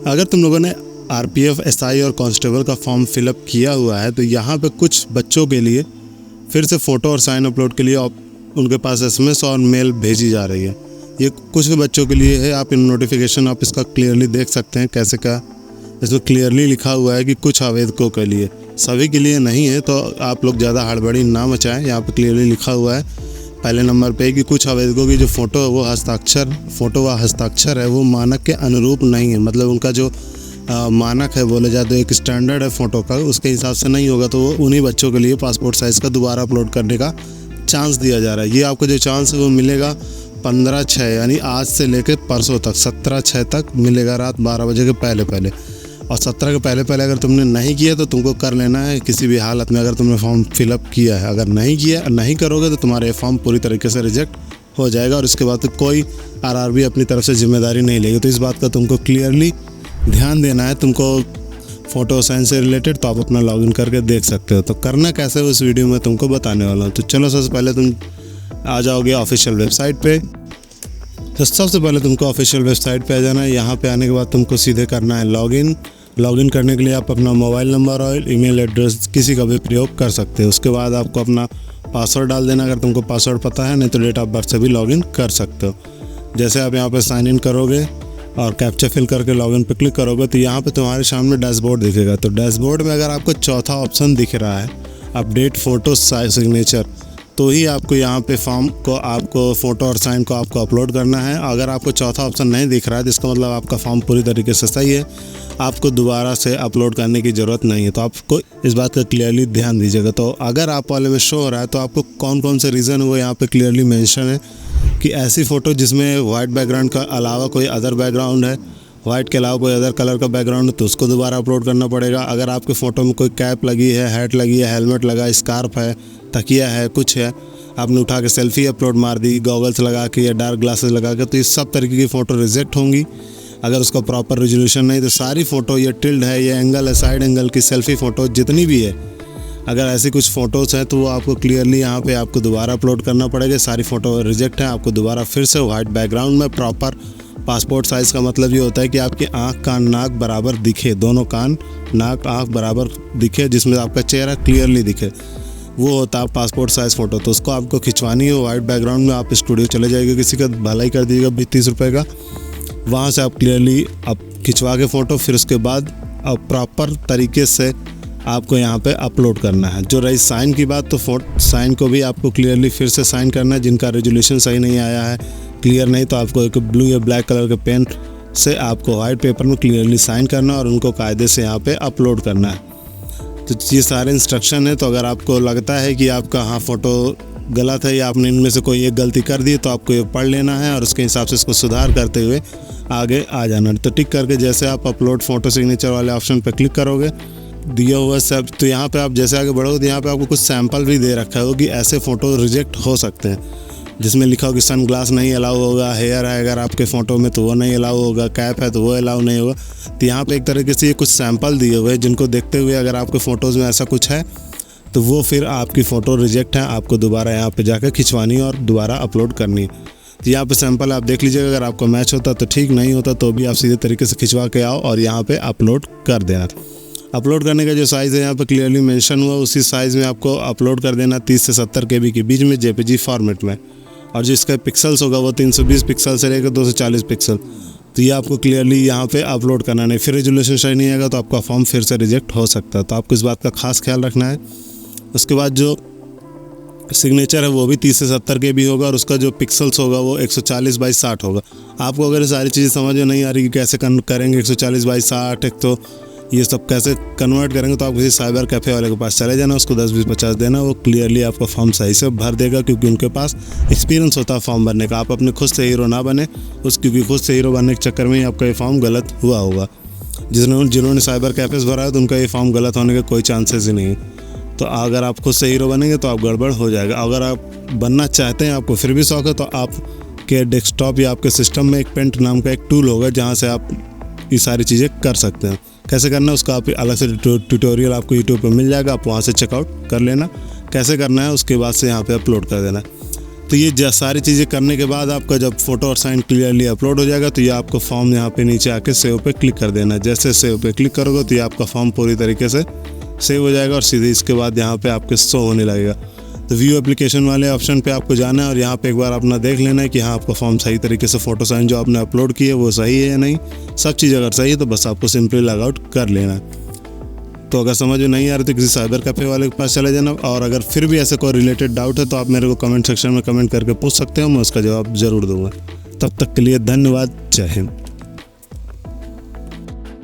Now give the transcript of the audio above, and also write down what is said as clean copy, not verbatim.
अगर तुम लोगों ने आरपीएफ, एसआई और कांस्टेबल का फॉर्म फिलअप किया हुआ है तो यहाँ पे कुछ बच्चों के लिए फिर से फ़ोटो और साइन अपलोड के लिए उनके पास एसएमएस और मेल भेजी जा रही है। ये कुछ भी बच्चों के लिए है। आप इन नोटिफिकेशन आप इसका क्लियरली देख सकते हैं कैसे क्या इसमें क्लियरली लिखा हुआ है कि कुछ आवेदकों के लिए, सभी के लिए नहीं है। तो आप लोग ज़्यादा हड़बड़ी ना मचाएं। यहाँ पे क्लियरली लिखा हुआ है पहले नंबर पे कि कुछ आवेदकों की जो फ़ोटो है वो हस्ताक्षर है वो मानक के अनुरूप नहीं है। मतलब उनका जो मानक है बोले जाए तो एक स्टैंडर्ड है फ़ोटो का, उसके हिसाब से नहीं होगा तो वो उन्हीं बच्चों के लिए पासपोर्ट साइज़ का दोबारा अपलोड करने का चांस दिया जा रहा है। ये आपको जो चांस है वो मिलेगा 15/6 यानी आज से लेकर परसों तक 17/6 तक मिलेगा, रात 12 बजे के पहले। और 17 के पहले अगर तुमने नहीं किया तो तुमको कर लेना है किसी भी हालत में, अगर तुमने फॉर्म फिलअप किया है। अगर नहीं करोगे तो तुम्हारा ये फॉर्म पूरी तरीके से रिजेक्ट हो जाएगा और इसके बाद तो कोई आरआरबी अपनी तरफ से जिम्मेदारी नहीं लेगी। तो इस बात का तुमको क्लियरली ध्यान देना है। तुमको फ़ोटो साइंस से रिलेटेड तो आप अपना लॉगिन करके देख सकते हो। तो करना कैसे उस वीडियो में तुमको बताने वाला हूँ। तो चलो सबसे पहले तुम आ जाओगे ऑफिशियल वेबसाइट पे। तो सबसे पहले तुमको ऑफिशियल वेबसाइट पे आ जाना है। यहाँ पे आने के बाद तुमको सीधे करना है लॉगिन करने के लिए आप अपना मोबाइल नंबर और ईमेल एड्रेस किसी का भी प्रयोग कर सकते हो। उसके बाद आपको अपना पासवर्ड डाल देना अगर तुमको पासवर्ड पता है, नहीं तो डेट ऑफ बर्थ से भी लॉगिन कर सकते हो। जैसे आप यहाँ पे साइन इन करोगे और कैप्चा फिल करके लॉगिन पे क्लिक करोगे तो यहाँ पे तुम्हारे सामने डैशबोर्ड दिखेगा। तो डैशबोर्ड में अगर आपको चौथा ऑप्शन दिख रहा है अपडेट फ़ोटो सिग्नेचर, तो ही आपको यहाँ पे फॉर्म को आपको फ़ोटो और साइन को आपको अपलोड करना है। अगर आपको चौथा ऑप्शन नहीं दिख रहा है तो इसका मतलब आपका फॉर्म पूरी तरीके से सही है, आपको दोबारा से अपलोड करने की ज़रूरत नहीं है। तो आपको इस बात का क्लियरली ध्यान दीजिएगा। तो अगर आप वाले में शो हो रहा है तो आपको कौन से रीज़न है वो यहाँ पे क्लियरली मेंशन है कि ऐसी फ़ोटो जिसमें वाइट बैकग्राउंड का अलावा कोई अदर बैकग्राउंड है, वाइट के अलावा कोई अदर कलर का बैकग्राउंड है तो उसको दोबारा अपलोड करना पड़ेगा। अगर आपके फ़ोटो में कोई कैप लगी है, हैट लगी है, हेलमेट लगा, स्कार्फ है, तकिया है, कुछ है, आपने उठा के सेल्फी अपलोड मार दी गॉगल्स लगा के या डार्क ग्लासेस लगा के, तो इस सब तरीके की फ़ोटो रिजेक्ट होंगी। अगर उसका प्रॉपर रेजोल्यूशन नहीं तो सारी फ़ोटो ये टिल्ड है, ये एंगल है, साइड एंगल की सेल्फी फ़ोटो जितनी भी है, अगर ऐसी कुछ फ़ोटोज़ हैं तो वो आपको क्लियरली यहाँ पे आपको दोबारा अपलोड करना पड़ेगा। सारी फ़ोटो रिजेक्ट है, आपको दोबारा फिर से वाइट बैकग्राउंड में प्रॉपर पासपोर्ट साइज़ का मतलब ये होता है कि आपकी आँख कान नाक बराबर दिखे, दोनों कान नाक आँख बराबर दिखे, जिसमें आपका चेहरा क्लियरली दिखे, वो होता है पासपोर्ट साइज़ फ़ोटो। तो उसको आपको खिंचवानी हो वाइट बैकग्राउंड में, आप स्टूडियो चले जाइएगा, किसी का भलाई कर दीजिएगा 30 रुपये का, वहाँ से आप क्लियरली आप खिंचवा के फ़ोटो फिर उसके बाद अब प्रॉपर तरीके से आपको यहाँ पे अपलोड करना है। जो रही साइन की बात, तो साइन को भी आपको क्लियरली फिर से साइन करना है। जिनका रेजोल्यूशन सही नहीं आया है, क्लियर नहीं, तो आपको एक ब्लू या ब्लैक कलर के पेन से आपको वाइट पेपर में क्लियरली साइन करना और उनको कायदे से यहाँ पे अपलोड करना है। तो ये सारे इंस्ट्रक्शन है। तो अगर आपको लगता है कि आपका हाँ फ़ोटो गलत है या आपने इनमें से कोई एक गलती कर दी तो आपको ये पढ़ लेना है और उसके हिसाब से इसको सुधार करते हुए आगे आ जाना। तो टिक करके जैसे आप अपलोड फ़ोटो सिग्नेचर वाले ऑप्शन पर क्लिक करोगे दिया हुआ सब, तो यहाँ पे आप जैसे आगे बढ़ोगे तो यहाँ पे आपको कुछ सैंपल भी दे रखा हो कि ऐसे फ़ोटो रिजेक्ट हो सकते हैं, जिसमें लिखा हो कि सन ग्लास नहीं अलाउ होगा, हेयर है अगर आपके फ़ोटो में तो वो नहीं अलाउ होगा, कैप है तो वो अलाउ नहीं होगा। तो यहाँ पे एक तरीके से ये कुछ सैंपल दिए हुए हैं जिनको देखते हुए अगर आपके फ़ोटोज़ में ऐसा कुछ है तो वो फिर आपकी फ़ोटो रिजेक्ट है, आपको दोबारा यहाँ पर जाकर खिंचवानी और दोबारा अपलोड करनी है। तो यहाँ पे सैंपल आप देख लीजिएगा, अगर आपको मैच होता तो ठीक, नहीं होता तो भी आप सीधे तरीके से खिंचवा के आओ और यहाँ पे अपलोड कर देना। अपलोड करने का जो साइज़ है यहाँ पे क्लियरली मेंशन हुआ, उसी साइज़ में आपको अपलोड कर देना 30 से 70 KB के बीच में जेपीजी फॉर्मेट में। और जो इसका पिक्सल्स होगा वो 320 पिक्सल से लेकर 240 पिक्सल। तो ये आपको क्लियरली यहाँ पे अपलोड करना नहीं, फिर रेजोल्यूशन सही नहीं आएगा तो आपका फॉर्म फिर से रिजेक्ट हो सकता है। तो आपको इस बात का खास ख्याल रखना है। उसके बाद जो सिग्नेचर है वो भी 30 से 70 KB होगा और उसका जो पिक्सल्स होगा वो 140x60 होगा। आपको अगर सारी चीज़ें समझ में नहीं आ रही कि कैसे करेंगे 140x60, एक तो ये सब कैसे कन्वर्ट करेंगे, तो आप किसी साइबर कैफ़े वाले के पास चले जाना, उसको 10, 20, 50 देना, वो क्लियरली आपका फॉर्म सही से भर देगा, क्योंकि उनके पास एक्सपीरियंस होता है फॉर्म भरने का। आप अपने खुद से हीरो ना बने, क्योंकि खुद से हीरो बनने के चक्कर में ही आपका ये फॉर्म गलत हुआ होगा। जिन्होंने साइबर कैफ़ेज़ भरा है तो उनका ये फॉर्म गलत होने का कोई चांसेस ही नहीं है। तो अगर आप खुद से हीरो बनेंगे तो आप गड़बड़ हो जाएगा। अगर आप बनना चाहते हैं, आपको फिर भी शौक है, तो आपके डेस्कटॉप या आपके सिस्टम में एक पेंट नाम का एक टूल होगा जहाँ से आप ये सारी चीज़ें कर सकते हैं। कैसे करना है उसका आप अलग से ट्यूटोरियल आपको यूट्यूब पर मिल जाएगा, आप वहाँ से चेकआउट कर लेना कैसे करना है, उसके बाद से यहाँ पे अपलोड कर देना। तो ये सारी चीज़ें करने के बाद आपका जब फ़ोटो और साइन क्लियरली अपलोड हो जाएगा तो ये आपको फॉर्म यहाँ पे नीचे आके सेव पे क्लिक कर देना है। जैसे सेव पे क्लिक करोगे तो ये आपका फॉर्म पूरी तरीके से सेव हो जाएगा और सीधे इसके बाद यहाँ पे आपके शो होने लगेगा। तो व्यू एप्लीकेशन वाले ऑप्शन पे आपको जाना है और यहाँ पे एक बार अपना देख लेना है कि हाँ आपका फॉर्म सही तरीके से फ़ोटो साइन जो आपने अपलोड की है वो सही है या नहीं। सब चीज़ अगर सही है तो बस आपको सिंपली लॉग आउट कर लेना है। तो अगर समझ में नहीं आ रही तो किसी साइबर कैफ़े वाले के पास चले जाना, और अगर फिर भी ऐसे कोई रिलेटेड डाउट है तो आप मेरे को कमेंट सेक्शन में कमेंट करके पूछ सकते हो, मैं उसका जवाब ज़रूर दूंगा। तब तक के लिए धन्यवाद। जय हिंद।